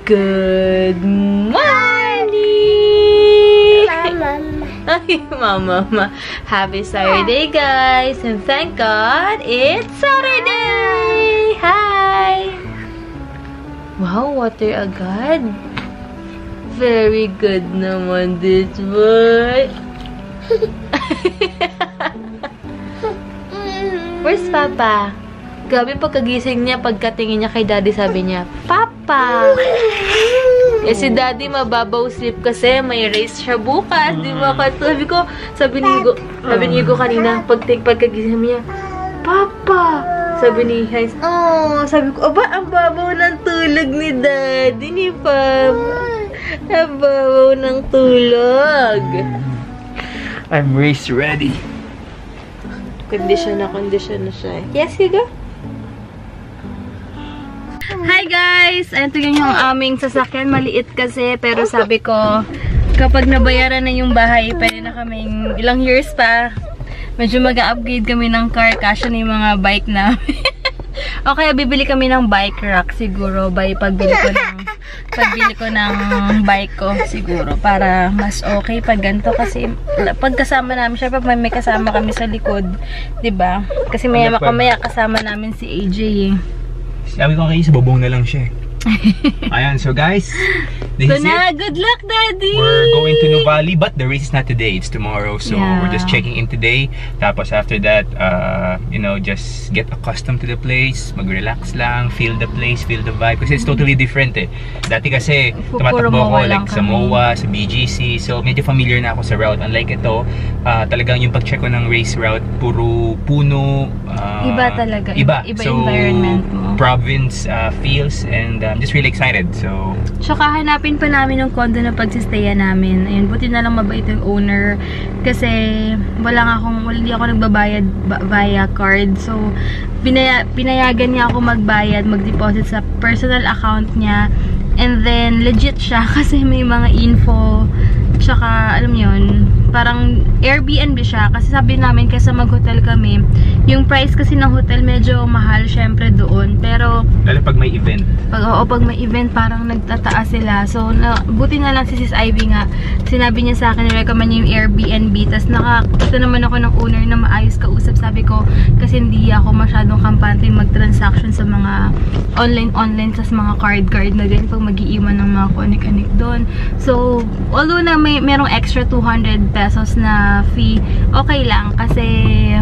Good morning! Ay, mama. Happy Saturday, guys! And thank God, it's Saturday! Hi! Wow, water agad. Very good naman this boy. Where's Papa? Gabi pagkagising niya, pagkatingin niya kay Daddy, sabi niya, Papa! Eh si Daddy mababaw sleep kasi may race siya bukas, di ba? Sabi ni Hugo kanina, pagkagising niya, Papa! Sabi ni Hines, oh, sabi ko, aba, ang babaw ng tulog ni Daddy, ni Papa. Ang babaw ng tulog. I'm race ready. Kondisyon na siya. Yes, Hugo? Hi guys! Ito yung aming sasakyan. Maliit kasi, pero sabi ko, kapag nabayaran na yung bahay, pwede na kaming ilang years pa. Medyo mag-upgrade kami ng car, kasya na yung mga bike namin. O kaya bibili kami ng bike rack siguro by pagbili ko ng bike ko siguro para mas okay pag ganito kasi pag kasama namin siya, pag may kasama kami sa likod, 'di ba? Kasi maya kasama namin si AJ eh. Sabi ko kay Isa, bobong na lang siya eh. Ayan, so guys, this is it. Good luck, Daddy! We're going to Nuvali, but the race is not today, it's tomorrow. So we're just checking in today. Tapos after that, you know, just get accustomed to the place, mag-relax lang, feel the place, feel the vibe. Kasi it's totally different eh. Dati kasi, tumatakbo ako like sa MOA, sa BGC. So medyo familiar na ako sa route. Unlike ito, talagang yung pag-check ko ng race route, puro puno. Iba talaga. Iba so, environment mo. Province feels, and I'm just really excited. So tsaka hanapin pa namin yung condo na pagsistayan namin. Ayun, buti na lang mabait yung owner kasi hindi ako nagbabayad via card. So pinayagan niya ako magbayad, mag-deposit sa personal account niya. And then legit siya kasi may mga info. Tsaka alam niyo yun, parang Airbnb siya kasi sabi namin kasi mag-hotel kami, yung price kasi ng hotel medyo mahal syempre doon, pero lalo pag may event. Pag may event parang nagtataas sila. So buti na lang si Sis Ivy nga, sinabi niya sa akin i-recommend niya yung Airbnb. Tas nakakita naman ako ng owner na maayos kausap, sabi ko kasi hindi ako masyadong kampante mag-transaction sa mga online sa mga card na din pag mag-iiwan ng mga connect doon. So although na merong extra 200 pesos na fee, okay lang kasi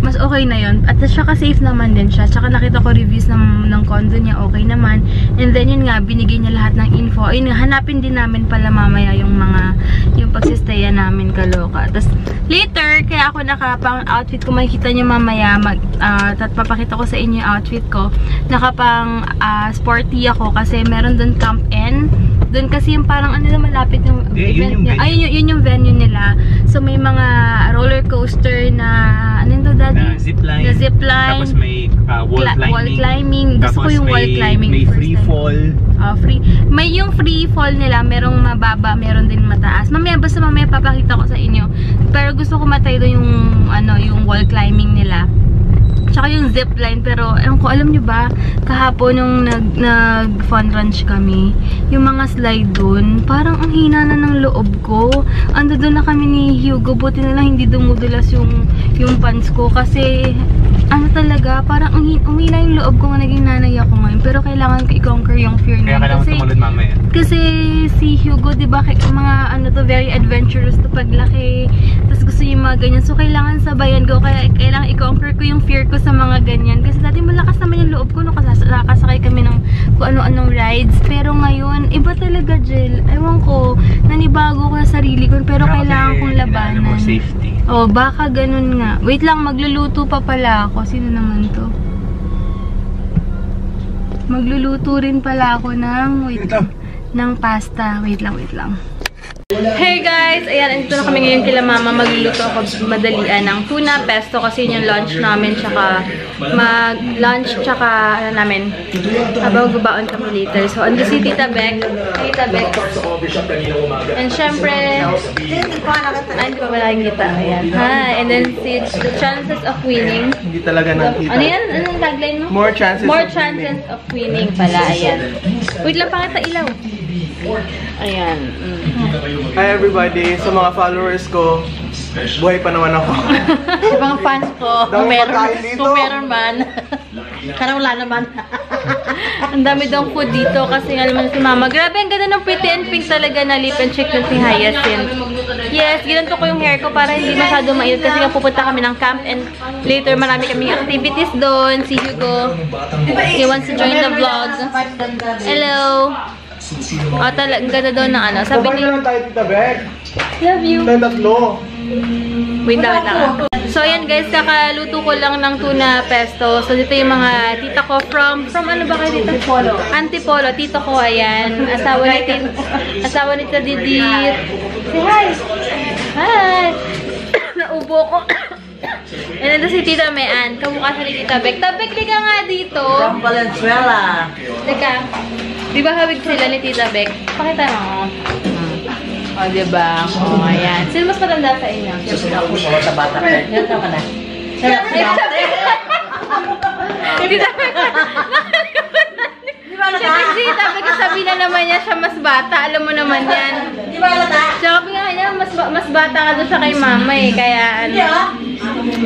mas okay na yun. At saka safe naman din siya. Tsaka nakita ko reviews ng condo niya, okay naman. And then yun nga, binigay niya lahat ng info. Ayun, hanapin din namin pala mamaya yung pagsistaya namin, kaloka. Tapos later, kaya ako nakapang outfit ko, makikita niyo mamaya, papakita ko sa inyo yung outfit ko. Nakapang sporty ako kasi meron doon Camp N. Doon kasi yung parang malapit yung event niya. Ay, yun yung venue nila. So may mga roller coaster na na zipline. Tapos may wall climbing. Gusto ko yung wall climbing. May free fall. May yung free fall nila, merong mababa, meron din mataas. Basta mamaya papakita ko sa inyo. Pero gusto ko matry doon yung wall climbing nila. Tsaka yung zipline, pero alam nyo ba, kahapon nung nag-fun ranch kami, yung mga slide dun, parang ang hina na ng loob ko. Ando doon na kami ni Hugo, buti na lang hindi dumudulas yung pants ko kasi talaga, parang umila yung loob ko, naging nanay ako ngayon. Pero kailangan ko i-conquer yung fear niya. Kaya kailangan tumalon mamaya. Kasi si Hugo, diba, mga very adventurous to paglaki. Tapos gusto yung mga ganyan. So kailangan sabayan ko, kaya kailangan i-conquer ko yung fear ko sa mga ganyan. Kasi dati malakas naman yung loob ko nung nakasakay kami ng kung ano-anong rides. Pero ngayon, iba talaga, Jill. Ewan ko, nanibago ko sa sarili ko. Pero kailangan kong labanan. More safety. Oh, baka ganun nga. Wait lang, magluluto pa pala ako. Sino naman to? Magluluto rin pala ako ng pasta. Wait lang. Hey guys! Ayan, andito na kami ngayon kila mama. Magluluto ako madalian ng tuna pesto kasi yun yung lunch namin. Tsaka mag-lunch, tsaka ano namin, habang gubaon kami later. So, ando si Tita Beck. Tita Beck. And syempre, hindi pa wala yung kita. Ayan. Hi! And then, the chances of winning. Hindi talaga nakita. Ano yan? Anong tagline mo? More chances of winning pala. Ayan. Wait lang, pakita ilaw. Ayan. Hi everybody, sa mga followers ko, buhay pa naman ako. Sa mga fans ko, kung meron man. Karang wala naman. Ang dami daw food dito kasi alam mo si mama. Grabe, ang ganda ng pretty and pink talaga na lip and cheek ng si Hyacinth. Yes, ginanto ko yung hair ko para hindi masyado mainit kasi nga pupunta kami ng camp and later marami kaming activities doon. Si Hugo, he wants to join the vlog. Hello! Talagang ganda doon ng ano. Sabi ni... naman tayo, Tita Beck. Love you! Tayo tatlo. Wait lang. So, ayan guys, kakaluto ko lang ng tuna pesto. So, dito yung mga tita ko from ano ba kayo dito? Antipolo. Antipolo. Tito ko, ayan. Asawa ni Tita Didit. Say hi! Hi! Naubo ko. And then, si Tita Mayan. Kamukha siya ni Tita Beck. Tita Beck, liga nga dito. From Valenzuela. Teka. Di ba hawig sila ni Tita Beck? Pakita mo. O, diba? O, ayan. Sino mas matanda sa inyo? Siyempre ako sa bata ka. Ilan ka na? Tita Beck. Siyempre si Tita Beck, sabi na naman niya siya mas bata. Alam mo naman yan. Di ba alata? Sabi nga niya, mas bata ka doon sa kay mama eh. Kaya ano.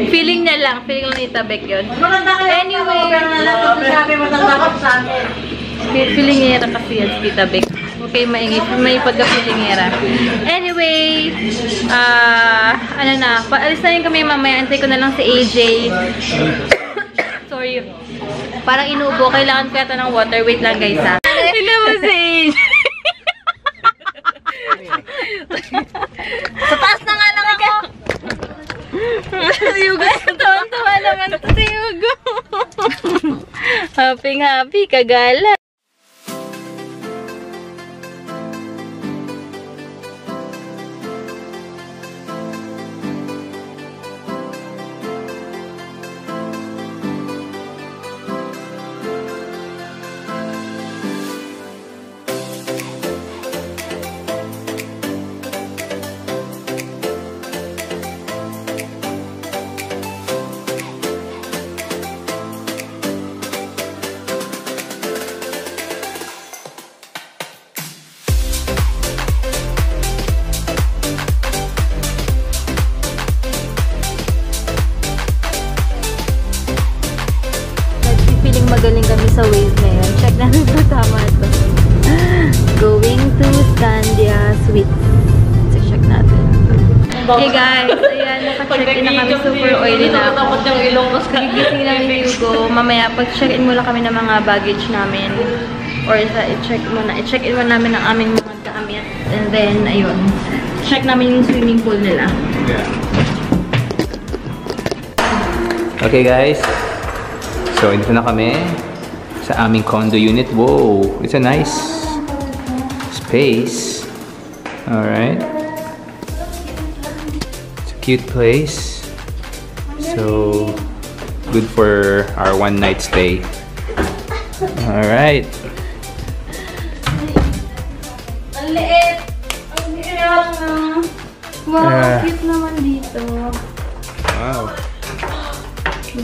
Feeling niya lang. Feeling lang ni Tita Beck yun. Maganda kayo. Anyway. Pero nalang sabi matanda ka sa akin. Feelingera kasi yan si Tita Beck. Okay, maingay. May pagka-feelingera. Anyway, ano na, paalis na rin kami mamaya. Antay ko na lang si AJ. Sorry. Parang inubo. Kailangan ko yata ng water. Wait lang guys ha. Hello mo si AJ. Sa taas na nga lang ako. Si Hugo. Tawa naman ito si Hugo. Happy, kagala. Magaling kami sa Waze na yun. Check natin kung tama ito. Going to Scandia Suites. So, check natin. Hey guys, ayan, naka-check in na kami. Super oily na ako. Gigising lang ni Hugo. Mamaya, pag-check in muna kami ng mga baggage namin. Or i-check in muna namin ang aming mga gamit. And then, ayun. Check namin yung swimming pool nila. Okay guys. So, dito na kami sa aming condo unit. Whoa! It's a nice space. Alright. It's a cute place. So, good for our one night stay. Alright. Ang liit! Ang liit! Wow, cute naman dito. Wow.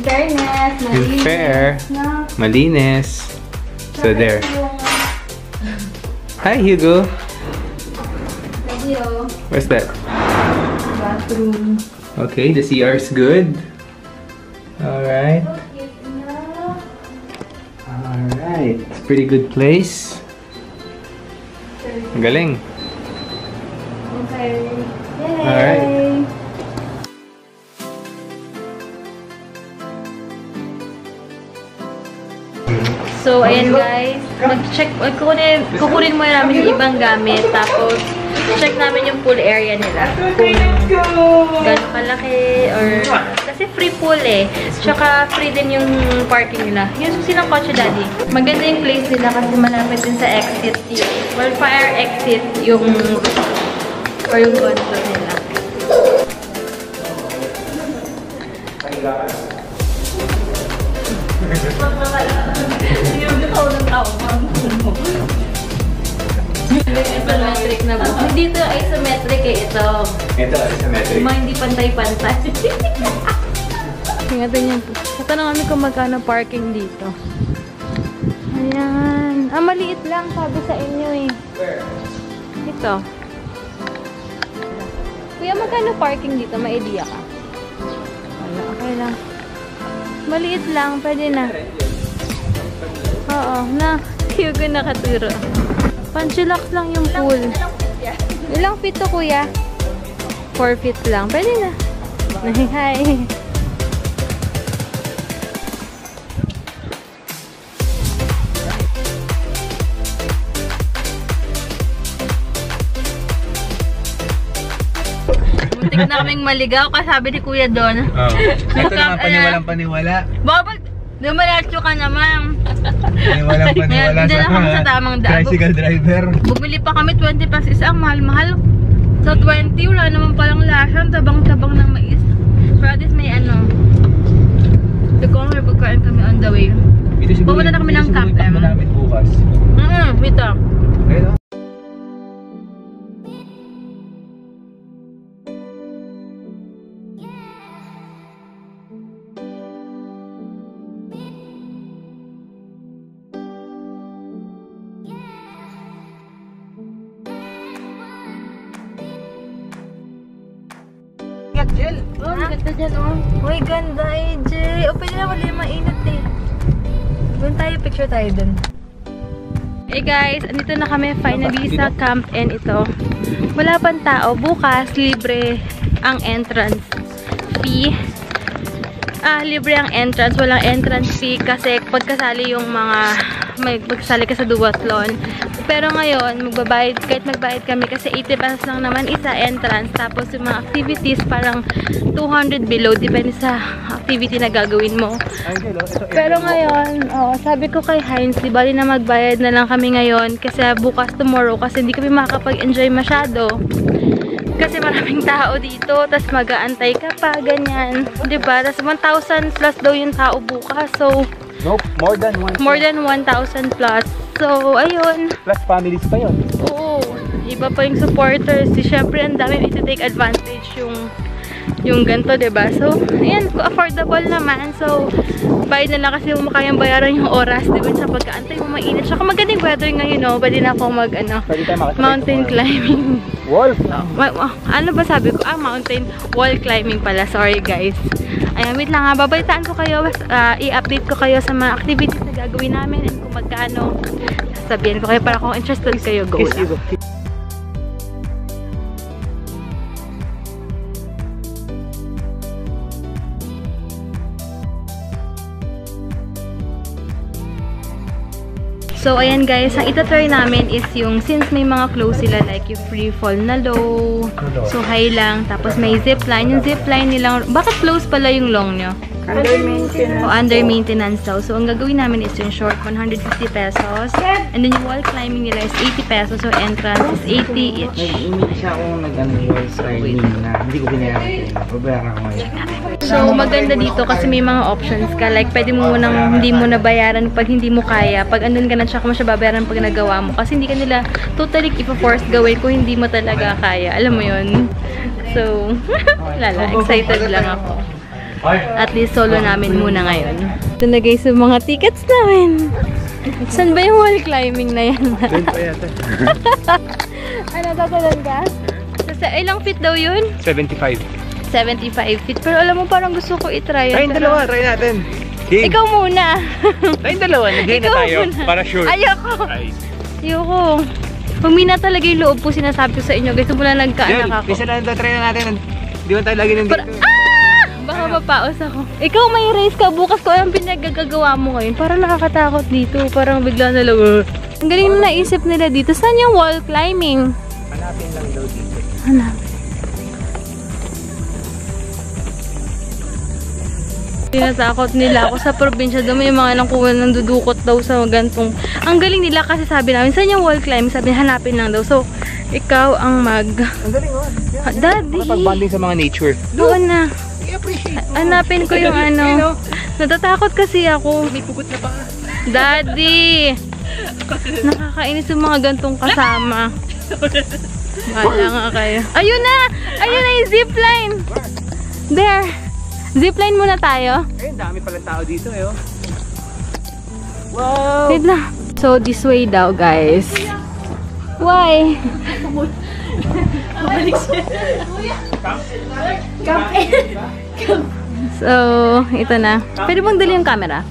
Fairness, Yung fair. No. Malinis. So, there. Hi, Hugo. Video. Where's that? Bathroom. Okay, the CR is good. Alright. Alright. It's a pretty good place. Ang galing. Okay. Yay! Alright. So, ayan guys. Mag-check, kukunin muna namin yung ibang gamit. Tapos, check namin yung pool area nila. Kung gano'ng kalaki or... Kasi free pool eh. Tsaka free din yung parking nila. Yung silang kotse daddy. Maganda yung place nila kasi malapit din sa exit. Well, fire exit yung Or yung ganito nila. Isometric na buhok. Hindi ito isometric eh. Ito. Ito, isometric. Yung mga hindi pantay-pantay. Tingnan niyo po. Tatanong kami kung magkano parking dito. Ayan. Ah, maliit lang sabi sa inyo eh. Ito. Kuya, magkano parking dito? May idea ka? Wala, okay lang. Maliit lang, pwede na. Oo, na. Hugo nakaturo. Panchilax lang yung pool. Ilang feet to, kuya? 4 feet lang. Pwede na. Hi. Muntik na kaming maligaw kasabi ni kuya doon. Oh. Ito naman paniwalang paniwala. Bakit? Dumalatso ka naman. Paniwalang paniwala Hindi na kami sa tamang daan. tricycle driver. Bumili pa kami 20 pesos isa. Ang mahal-mahal. Sa 20, wala naman palang lasan. Tabang-tabang ng mais. Pero at least may ano. Siguro may pagkain kami on the way. Pumunta na kami ng Camp M. Namin bukas. Ito. Ayun. Oh, ganda dyan, oh. Uy, ganda, AJ. O, pwede na wala yung mainit, eh. Doon tayo, picture tayo dun. Hey guys, andito na kami finally sa Camp N ito. Wala pang tao. Bukas, libre ang entrance fee. Libre ang entrance. Walang entrance fee kasi pagkasali yung mga magkasali ka sa duathlon. Pero ngayon, magbabayad, kahit magbayad kami kasi 80 pesos lang naman isa entrance. Tapos yung mga activities parang 200 below. Depende sa activity na gagawin mo. Pero ngayon, sabi ko kay Heinz, di bali na magbayad na lang kami ngayon kasi bukas tomorrow kasi hindi kami makakapag-enjoy masyado. Kasi maraming tao dito, tas mag-aantay ka pa, ganyan. Diba? Tas 1,000 plus daw yung tao bukas. So, Nope, more than 1,000 plus. So, ayun. Plus families pa yun. Oo. Iba pa yung supporters. Siyempre, ang dami ito take advantage yung ganito, diba? So, ayan, affordable naman. So, bayad na lang kasi mo kayang bayaran yung oras, diba? Sa pagkaantay mo mainit. Saka magandang weather ngayon, no? Pwede na akong mountain climbing. Wolf! Ano ba sabi ko? Mountain wall climbing pala. Sorry, guys. Ayan, wait lang ha. Babalitaan ko kayo. I-update ko kayo sa mga activities na gagawin namin and kung magkano. Sabihin ko kayo para kung interested kayo, go lang. So, ayan guys, ang itatry namin is yung, since may mga close sila, like yung free fall na low, so high lang, tapos may zipline. Yung zipline nilang, bakit close pala yung long nyo? Under maintenance. Under maintenance daw. So, ang gagawin namin is yung short, 150 pesos. And then yung wall climbing nila is 80 pesos. So, entrance is 80 each. Nag-imit siya akong nag-wall sliding na hindi ko binayaran. Pabayaran ko ngayon. So, maganda dito kasi may mga options ka. Like, pwede mo munang hindi mo na bayaran pag hindi mo kaya. Pag andun ka na, tsaka mo siya babayaran pag nagawa mo. Kasi hindi ka nila totally ipa-force gawin kung hindi mo talaga kaya. Alam mo yun? So, lala, excited lang ako. At least solo namin muna ngayon. Ito na guys yung mga tickets namin. Saan ba yung wall climbing na yan? Ano, tatalan ka? Ilang feet daw yun? 75. 75 feet. Pero alam mo, parang gusto ko itry. Try dalawa, try natin. Game. Ikaw muna. Try dalawa, nag-game na tayo. Muna. Para sure. Ayoko. Right. Ayoko. Humina talaga yung loob po sinasabi ko sa inyo. Guys, mula nagkaanak ako. Isa na try na natin. Hindi man tayo lagi nandito. Baka mapaos ako. Ikaw may race ka. Bukas ko ang pinagagagawa mo ngayon. Parang nakakatakot dito. Parang bigla na lang. Ang galing na naisip nila dito. Saan yung wall climbing? Hanapin lang daw dito. Hanapin. Tinatakot nila ako sa probinsya. Doon may mga nangkuha ng dudukot daw sa gantong. Ang galing nila kasi sabi namin, saan yung wall climbing? Sabi, hanapin lang daw. So, Ikaw ang mag... Ang galing oh. Daddy! Makapag-bonding sa mga nature. Oo na. I-appreciate mo. Hanapin ko yung ano. Natatakot kasi ako. May pugot na pa. Daddy! Nakakainis yung mga gantong kasama. Wala nga kayo. Ayun na! Ayun na yung zipline! There! Zipline muna tayo. Ayun, dami palang tao dito eh oh. Wow! Wait lang. So, this way daw, guys. Why? So, ito na. Pwede bang dali yung camera?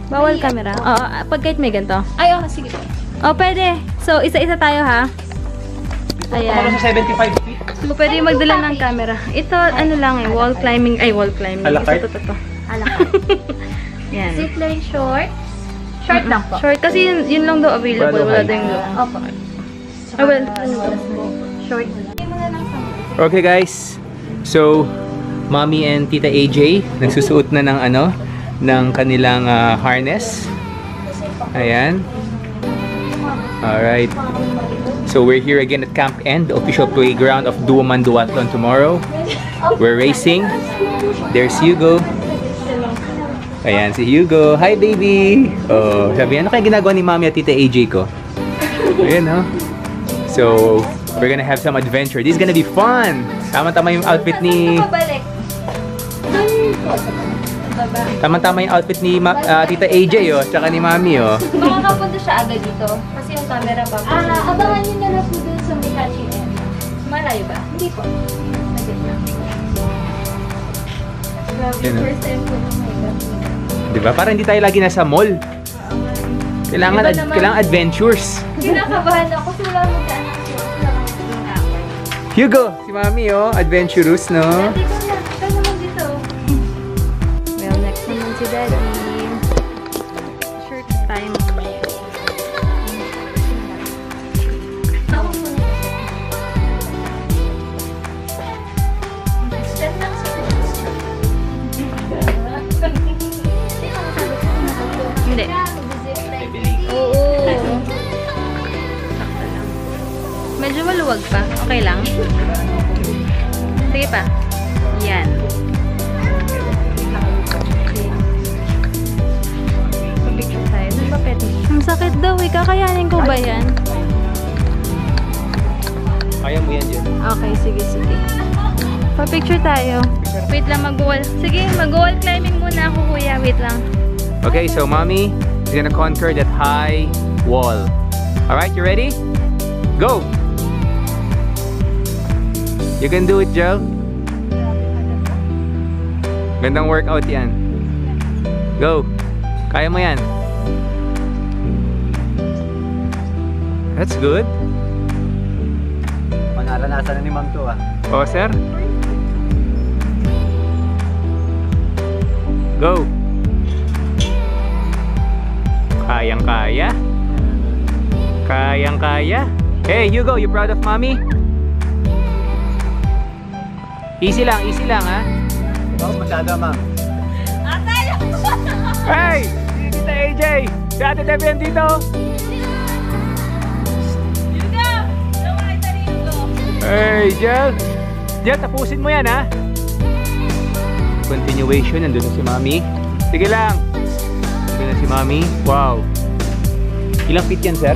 Bawal camera? Oo, pag kahit may ganito. Ay, oh, sige po. Oh, pwede. So, isa-isa tayo, ha? Ayan. Sa 75 feet. So, pwede magdala ng camera. Ito, ano lang eh, wall climbing. Ay, wall climbing. A la carte? Ito. Yan. Zipline short. Short lang po. Short, kasi yun lang daw available. Wala daw yung long. Opo. Ah, well. Short. Okay guys, so Mommy and Tita AJ nagsusuot na ng ano, ng kanilang harness. Ayan. Alright. So we're here again at Camp End, the official playground of Duoman Duathlon tomorrow. We're racing. There's Hugo. Ayan si Hugo. Hi baby! Oh, sabi, ano kaya ginagawa ni Mommy at Tita AJ ko? Ayan oh. So, we're gonna have some adventure. This is gonna be fun! Tama-tama yung outfit ni... Tama-tama yung outfit ni Tita AJ oh, tsaka ni Mommy oh. Makakapunta siya agad dito. Kasi yung camera pa. Abangan nyo na lang po dun sa may catching end. Malayo ba? Hindi po. Yan, oh. First time po nung may Diba? Parang hindi tayo lagi nasa mall. Kailangan adventures. Kinakabahan ako kasi wala mo daan ako. Hugo! Si Mommy oh, adventurous no? Dito na. Ito naman dito. Well, next naman si Daddy. Shirt time. Hindi. Oo. Sakto lang. Medyo maluwag pa. Okay lang. Sige pa. Yan. Pabigyan tayo. Ano ba pwede? Ang sakit daw eh. Kakayanin ko ba yan? Kaya mo yan dyan. Okay, sige, sige. Pa-picture tayo. Wait lang, mag-wall. Sige, mag-wall climbing muna ako, kuya. Wait lang. Okay, so Mommy is gonna conquer that high wall. Alright, you ready? Go! You can do it, Joe. Gandang workout yan. Go! Kaya mo yan. That's good. Manaranasan na ni Ma'am to ah. Oh, sir? Go! Kayang-kaya? Kayang-kaya? Hey, Hugo, you proud of Mommy? Easy lang ha? Oh, masyado Ma'am. Hey! Si Tita AJ! Si Ate Debbie dito! Hey, Jel! Jel, tapusin mo yan ha? Continuation, nandun na si Mommy. Sige lang! Nandun na si Mommy. Wow! Ilang feet yan, sir?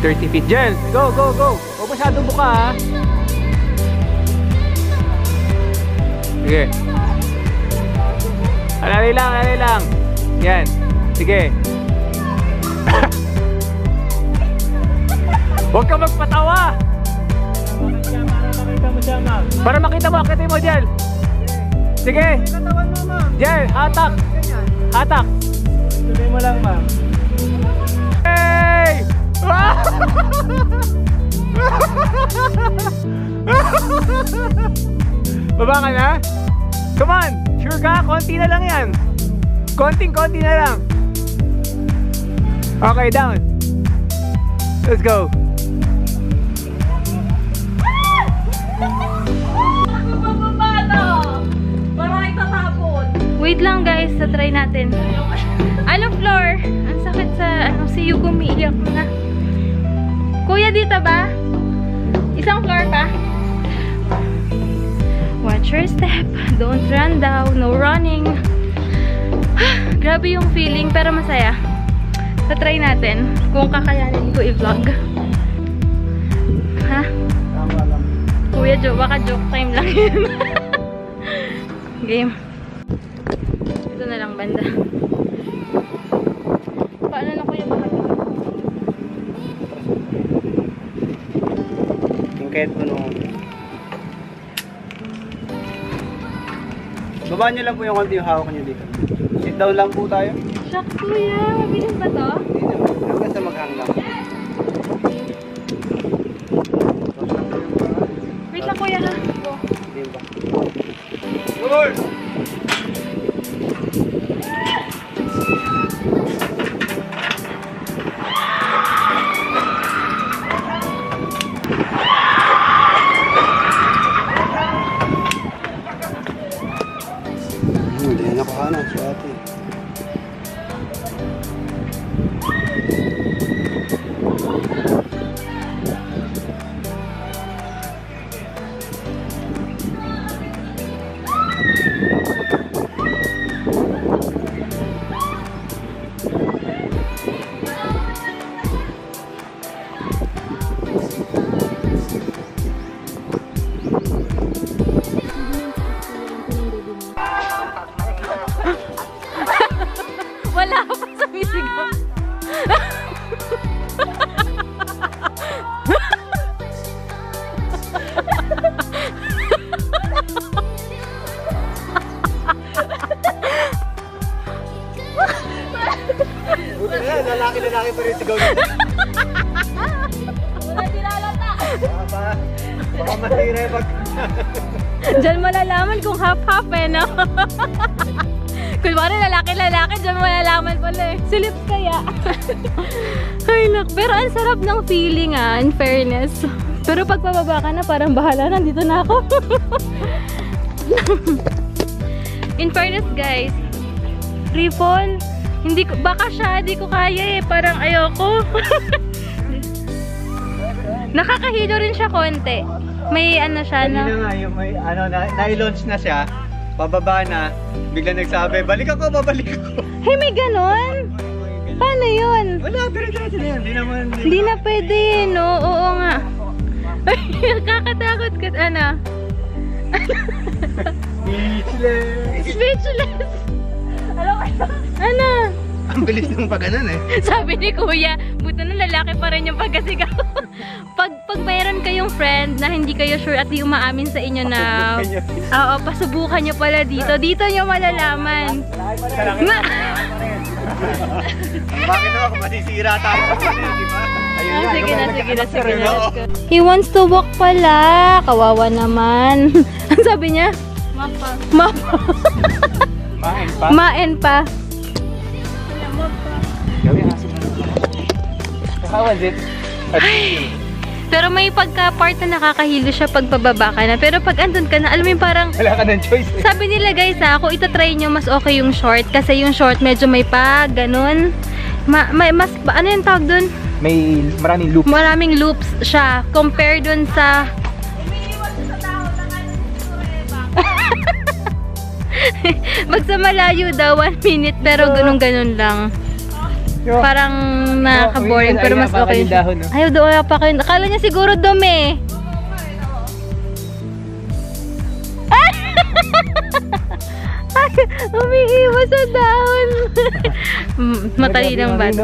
$30 feet. Jel! Go, go, go! Huwag masyadong buka ha? Sige. Alali lang. Yan. Sige. Huwag ka magpatawa! Para makita mo, akitin mo, Jel. Sige. Jel, hatak. Hatak. Tuloy mo lang, Ma'am. Hey! Baba ka na? Come on! Sure ka? Konti na lang yan. Konting-konti na lang. Okay, down. Let's go. Wait lang guys, try natin. Ano floor? si Hugo umiiyak na. Kuya, dito ba? Isang floor pa? Watch your step. Don't run down. No running. Grabe yung feeling, pero masaya. So, try natin kung kakayanin ko i-vlog. Ha? Kuya, baka joke time lang yun. Game. Ito na lang banda. Paano na kuya baka? Tingkayat ko nung... Babaan nyo lang po yung konti yung hawak nyo dito. Sit down lang po tayo. Shucks kuya, mabilis ba to? Hindi naman. Hanggang sa maghanggang. Wait lang kuya ha. Go. Hindi ba? Good! Hindi na nakuhanan sa atin. Wala pa sa misigaw. Buti na, lalaki pa rin sigaw nito. Wala dinalata. Baka matira yung pag... Diyan malalaman kung half-half eh, no? Kunwari lalaki-lalaki, diyan malalaman pala eh. Silip kaya. Ay, nak. Pero ang sarap ng feeling in fairness. Pero pag pababa ka na, parang bahala, nandito na ako. In fairness, guys, free fall, hindi ko, baka siya, hindi ko kaya eh. Parang ayoko. Nakakahilo rin siya konti. May ano siya, no? Kanina nga, yung may, ano, na-launch na siya, pababa na, bigla nagsabi, balik ako, babalik ako. Hey, may ganon? Paano yun? Wala, dire-diretso na yan, di naman. Hindi na pwede, no? Oo nga. Ay, nakakatakot ka, ano? Speechless. Speechless. Ano? Ang bilis ng pag-anan eh. Sabi ni Kuya, buto na lalaki pa rin yung pagkasigaw. pag mayroon kayong friend na hindi kayo sure at di umaamin sa inyo na oo, pasubukan nyo pala dito. Dito nyo malalaman. Bakit naman kung masisira tayo? Di ba? Ayun yan, Sige na, sige na, sige na. Oo. Let's go. He wants to walk pala. Kawawa naman. Ang sabi niya? Mapa. Mapa. Main pa. Maen pa. Gawin aso na. How was it? Pero may pagka-part na nakakahilo siya pag pababa ka na. Pero pag andun ka na, alam mo yung parang... Wala ka ng choice eh. Sabi nila guys kung itatry nyo, mas okay yung short. Kasi yung short medyo may pag, ganun. Mas, ano yung tawag dun? May maraming loop. Maraming loops siya. Compare dun sa... Pag sa malayo daw, 1 minute. Pero ganun-ganun lang. Parang nakaka-boring. Pero mas okay. Ayaw daw, wala pa kayo. Akala niya siguro dumi. Umiiwas sa dahon. Matalinang bat.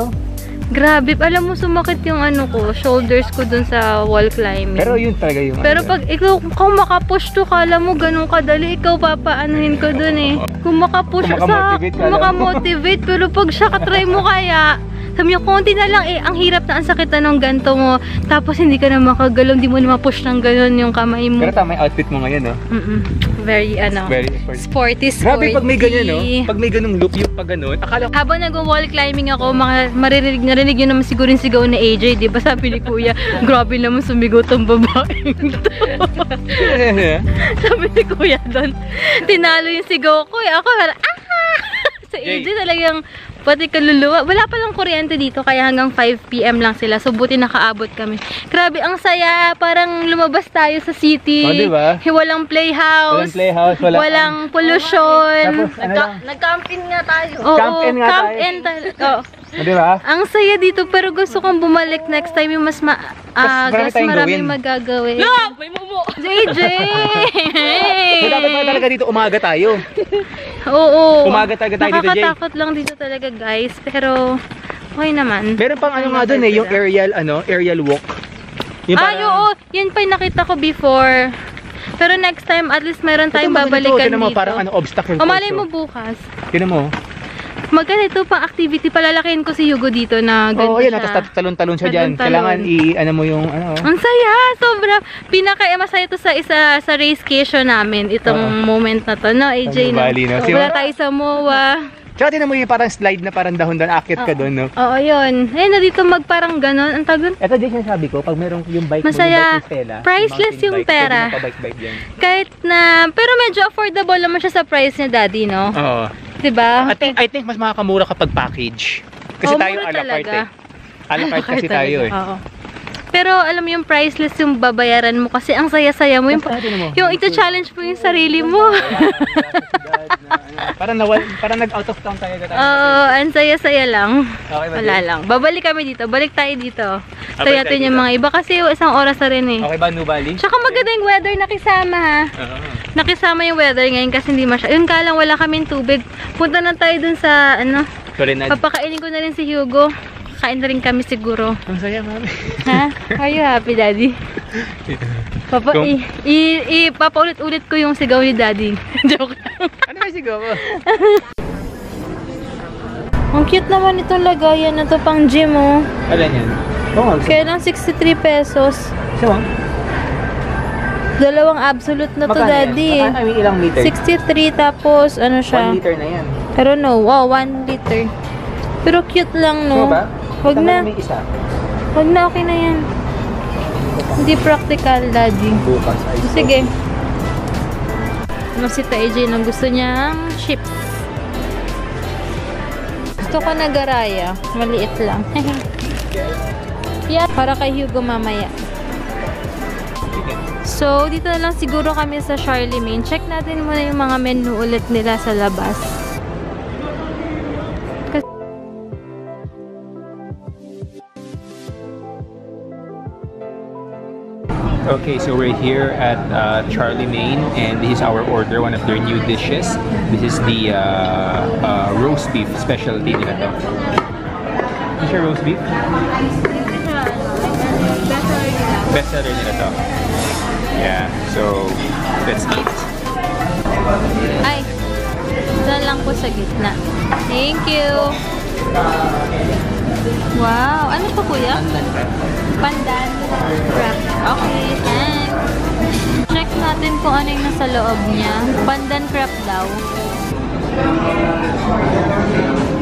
Grabe, alam mo sumakit yung ano ko, shoulders ko dun sa wall climbing. Pero yun talaga yung Pero pag ikaw, kung makapush to, kala mo ganun kadali, ikaw papaanuhin ko dun eh. Kung makapush kung makamotivate, pero pag siya katry mo kaya, sabi niyo, konti na lang eh, ang hirap na ang sakit na ng ganto mo, tapos hindi ka na makagalaw, hindi mo na mapush ng ganun yung kamay mo. Pero tama yung outfit mo ngayon, no? Very, Very sporty. Grabe pag may ganyan, no? Pag may ganung loop yung pag ganun, akala ko... Habang nag-wall climbing ako, narinig yun naman siguro yung sigaw ni AJ, di ba? Sabi ni Kuya, grabe naman sumigaw tong babaeng to. Sabi ni Kuya doon, tinalo yung sigaw ko eh. Ako, sa AJ talagang Pati kaluluwa. Wala palang kuryente dito kaya hanggang 5 PM lang sila. So buti nakaabot kami. Grabe, ang saya. Parang lumabas tayo sa city. Oh, diba? Walang playhouse. Walang pollution. Nag-camping nga tayo. Oo, Camp-in nga tayo. camp-in tayo. Oh, diba? Ang saya dito pero gusto kong bumalik next time yung mas marami tayong maraming gawin. magagawin. Look! May mumu! JJ! So, dapat pa talaga dito umaga tayo. Oo. Umaga talaga tayo dito, Jay. Nakakatakot lang dito talaga, guys. Pero, okay naman. Meron pang ano nga doon eh, yung aerial walk. Yung Ay, oo. Yan pa yung nakita ko before. Pero next time, at least meron tayong babalikan dito. dito. Parang ano, obstacle O, malay course, mo bukas. Tinan mo. Maganda pang activity. Palalakihin ko si Hugo dito na ganda Oo, yan. siya. Tapos talon-talon siya dyan. Talon-talon. Kailangan ano mo yung ano. Ang saya! Sobra! Masaya to sa race cation namin. Itong moment na to. No, AJ? Ang Bali, no? Wala tayo sa MOA. Tsaka tinan mo yung parang slide na parang dahon-dahon. Akit ka doon, no? Oo, yun. Ayun na dito magparang ganon. Ang tawag doon? Ito din sinasabi ko, pag meron yung bike Masaya. mo, yung bike ni Stella, Priceless mountain yung bike, pera. pwede mo pa-bike dyan. Kahit na, pero medyo affordable naman siya sa price niya, daddy, no? Oo. Diba? I think mas makakamura kapag package. Kasi Oo, tayo mura a la carte. talaga. A la carte kasi tayo eh. Oo. Pero alam mo yung priceless yung babayaran mo kasi ang saya-saya mo. Yung ito-challenge mo yung sarili mo. Parang nag-out of town tayo. Oo, ang saya-saya lang. Okay ba, Wala Jay? lang. Babalik kami dito. Balik tayo dito. Balik Sayatin tayo yung dito. mga iba kasi isang oras na rin eh. Okay ba, Nubali? Tsaka maganda yung weather nakisama ha. Nakisama yung weather ngayon kasi hindi masya. Yun ka lang, wala kaming tubig. Punta na tayo dun sa ano. Solenad. Papakainin ko na rin si Hugo. Kain na rin kami siguro. Ang saya, mami. Ha? Are you happy, daddy? Papaulit-ulit ko yung sigaw ni daddy. Joke lang. Ano ba sigaw mo? Ang cute naman itong lagayan na to pang gym, oh. Alam yan? Oo, Kaya lang 63 pesos. Saan? Dalawang absolute na to, daddy. I mean, ilang meter? 63 tapos ano 1 siya? liter na yan. Pero no, wow, 1 liter. Pero cute lang, no? Ano ba? Wag na. May isa. Wag na, okay na yan. Hindi practical, daddy. Bukas. Sige. Si AJ nang gusto niyang chips. Gusto ko na garaya. Maliit lang. Yeah, para kay Hugo mamaya. So, dito na lang siguro kami sa Charlemagne. Check natin muna yung mga menu ulit nila sa labas. Okay, so we're here at Charlemagne, and this is our order, one of their new dishes. This is the roast beef specialty nila to. Is your roast beef? Best seller nila to. Yeah, so let's eat. Ay, dyan lang po sa gitna. Thank you. Wow, ano pa kuya? Pandan wrap. Okay, thanks. Check natin kung ano yung nasa loob niya. Pandan crab daw.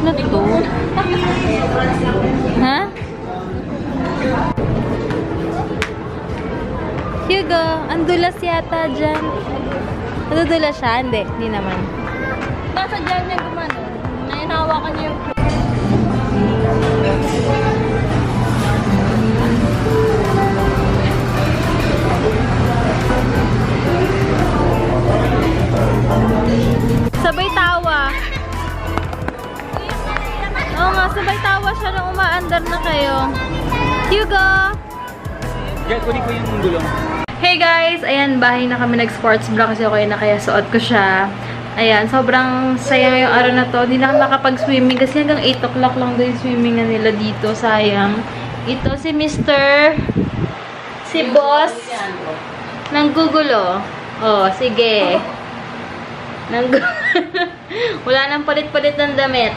Ano to? Ha? Hugo, ang dulas yata dyan. Nadudulas siya? Hindi naman. Nasa dyan niya gumano. Nainawakan niya yung... Sabay tawa. Oo nga, sabay tawa siya nung umaandar na kayo. Hugo! Kunin ko yung gulong. Hey guys! Ayan, bahay na kami nag-sports bra kasi okay na kaya suot ko siya. Ayan, sobrang saya ngayong araw na to. Hindi na kami nakapag-swimming kasi hanggang 8 o'clock lang doon yung swimming na nila dito. Sayang. Ito si Mr. Si Boss. Nanggugulo. Oh, sige. Wala nang palit-palit ng damit.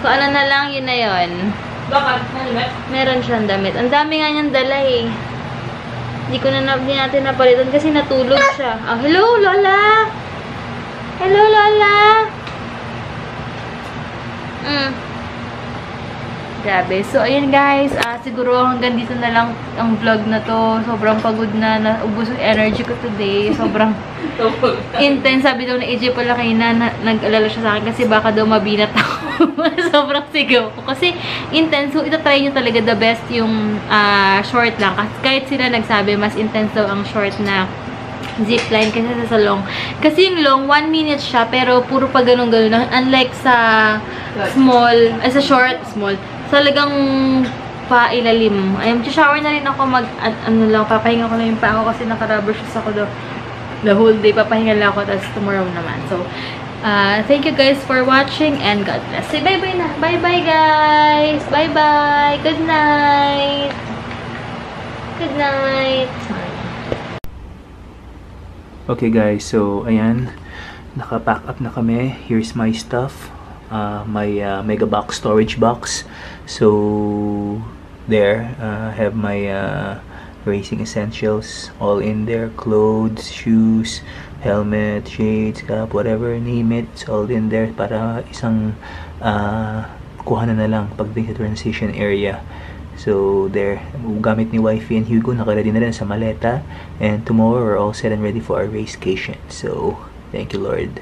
Kung ano na lang, yun na yun. Bakit? Meron siyang damit. Ang dami nga niyang dala eh. Hindi natin napalitan kasi natulog siya. Ah, hello, Lola! Hello, Lola! Grabe. So, ayun guys. Siguro hanggang dito na lang ang vlog na to. Sobrang pagod na. Naubos yung energy ko today. Sobrang intense. Sabi daw na AJ pala kayo na nag-alala siya sa akin kasi baka daw mabinat ako. Sobrang sigaw ko. Kasi intense. So, itatry nyo talaga the best yung short lang. Kahit sila nagsabi, mas intense daw ang short na zipline kasi sa long. Kasi yung long, 1 minute siya, pero puro pa ganun-ganun lang. Unlike sa small, sa short, small, talagang pa-ilalim. Ayun, shower na rin ako papahinga ko lang yung pa ako kasi naka-rubber shoes ako the whole day. Papahinga lang ako, tapos tomorrow naman. So, thank you guys for watching and God bless. Say bye-bye na. Bye-bye guys! Bye-bye! Good night! Good night! Okay guys, so ayan, naka-pack up na kami. Here's my stuff, my mega box storage box. So there, have my racing essentials all in there, clothes, shoes, helmet, shades, cap, whatever, name it, it's all in there para isang kuha na lang pagdating sa transition area. So there, gamit ni Wifey and Hugo, naka-ready na rin sa maleta. And tomorrow, we're all set and ready for our racecation. So, thank you Lord.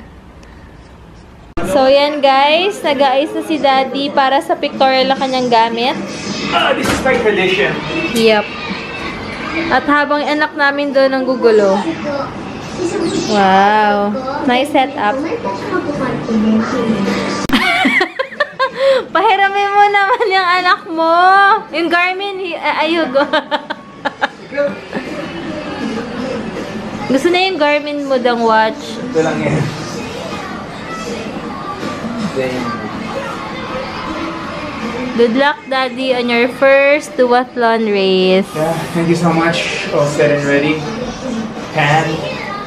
So yan guys, nag-aayos na si Daddy para sa pictorial na kanyang gamit. This is my tradition. Yep. At habang anak namin doon ang gugulo. Wow. Nice setup. Pahiramin mo naman yung anak mo. Yung Garmin, ayugo. Gusto na yung Garmin mo dang watch. Ito lang yan. Good luck, Daddy, on your first duathlon race. Yeah, thank you so much. All set and ready. And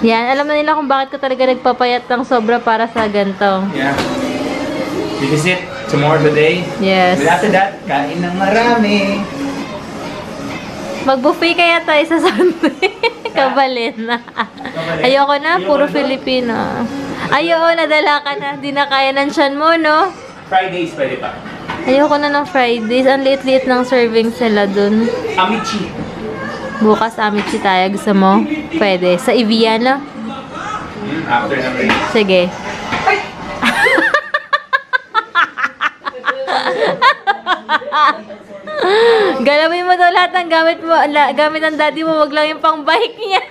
Yan, alam na nila kung bakit ko talaga nagpapayat ng sobra para sa ganito. yeah, this is it. Tomorrow today. Yes. But after that, kain ng marami. Mag-buffet kaya tayo sa Sunday. Kabalin na. Ayoko na, puro Filipino. Ayoko, nadala ka na. Di na kaya ng tiyan mo, no? Fridays pwede pa. Ayoko na ng Fridays. Ang liit-liit ng serving sila dun. Amici. Bukas amici tayo. Gusto mo? Pwede. Sa Evian, no? After ng race. Sige. Galawin mo daw lahat ng gamit mo, gamit ng daddy mo, wag lang yung pang bike niya.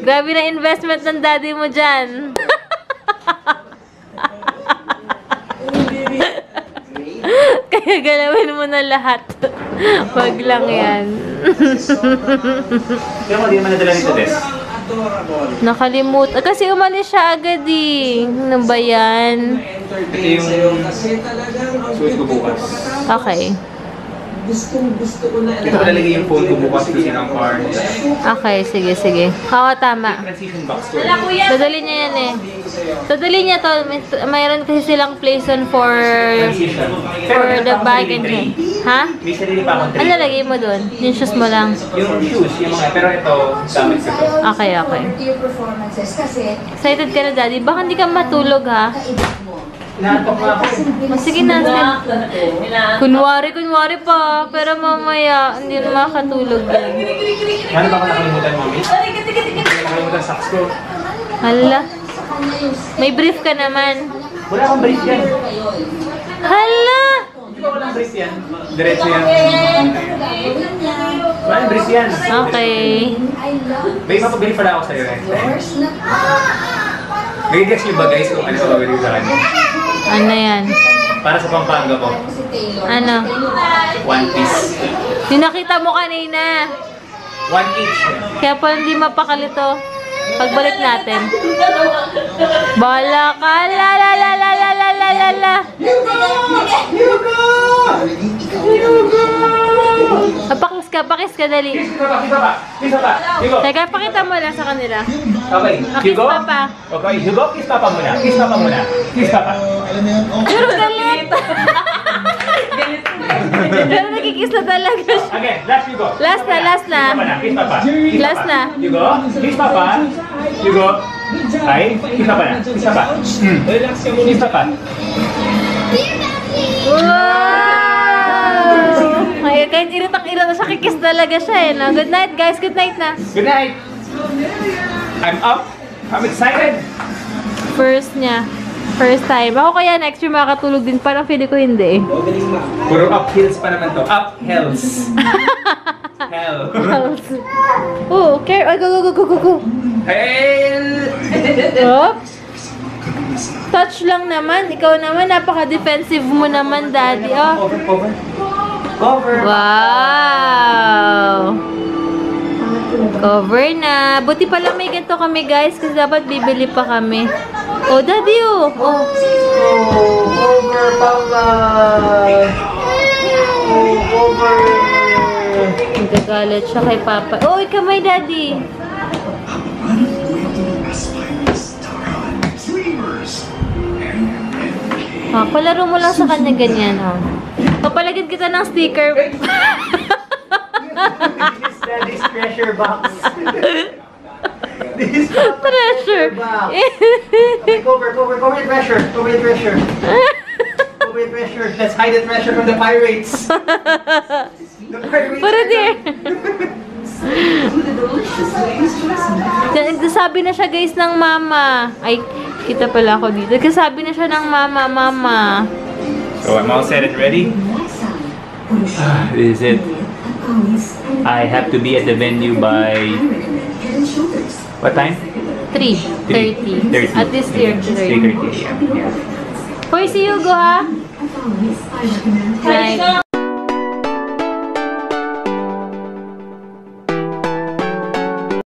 Grabe na investment ng daddy mo dyan. Kaya galawin mo na lahat. Wag lang yan. Pero mo, di naman nadala nito, Des. Nakalimutan. Kasi umalis siya agad eh. Ano ba yan? Ito yung suot ko bukas. Okay. Ito palalagay yung phone ko bukas kasi ng car. Okay, sige, sige. Oo, tama. Transition box ko. Dadali niya yan eh. Dadali niya to. Mayroon kasi silang place on for the bag and hand. Ha? May sarili pa akong Ano lagay mo doon? Yung shoes mo lang. yung shoes, yung mga, pero ito, damit ko to. Okay, okay. Excited ka na, Daddy? Baka hindi ka matulog, ha? Inaantok na ako. Sige na. Kunwari pa. Pero mamaya, hindi na makatulog yan. Ano ba ako nakalimutan, Mami? Nakalimutan socks ko. Hala. May brief ka naman. Wala akong brief yan. Hala! Hindi ba walang brief yan? Diretso yan. Walang brief yan. Okay. May mapabili pala ako sa'yo eh. Nag-guess nyo ba guys kung ano mapabili ko sa kanya? Ano yan? Para sa Pampanga ko. Ano? One piece. Yung nakita mo kanina. One each. Kaya pa hindi mapakalito. Pagbalik natin. Bala ka. La la la la la la la la la. Pakis ka, dali. Kiss pa. Teka, pakita mo lang sa kanila. Okay, Kiss Hugo. Papa. Okay, Hugo, kiss Papa muna. Kiss Papa muna. Kiss Papa. Pero galit. Pero nagkikiss na talaga siya. Again, last Hugo. Last na. Kiss Papa. Kiss Last Papa. na. Hugo, kiss Papa. Hugo. Ay, kiss Papa na. Kiss Papa. Kiss Papa. Wow! kahit iritang-irita siya, kikis talaga siya eh. No? Good night guys, good night na. Good night! I'm up! I'm excited! First niya. First time. Ako kaya next year makakatulog din. Parang feeling ko hindi eh. Puro uphills pa naman to. Uphells. Hell. Oh, care. Oh, go. Hell! Oops. Touch lang naman. Ikaw naman, napaka-defensive mo naman, daddy. Oh. Cover. Wow! Cover na. Buti pala may ganito kami, guys. Kasi dapat bibili pa kami. Oh, daddy, oh. Oh. Over, Papa! Over! Nagagalit siya kay Papa. Oh, kamay, daddy. Oh, palaro mo lang sa kanya ganyan, oh. Papalagyan kita ng sticker. Daddy's treasure box. Treasure. Okay, cover the treasure. Cover the treasure. Cover the treasure. Let's hide the treasure from the pirates. The pirates. Para there. Nagsasabi na siya guys ng mama. Ay, kita pala ako dito. Nagsasabi na siya ng mama. So I'm all set and ready. This is it. I have to be at the venue by what time? 3:30. 3:30. At least 3:30. 3:30 a.m. Yeah. Hoy, see you, go ha? Night.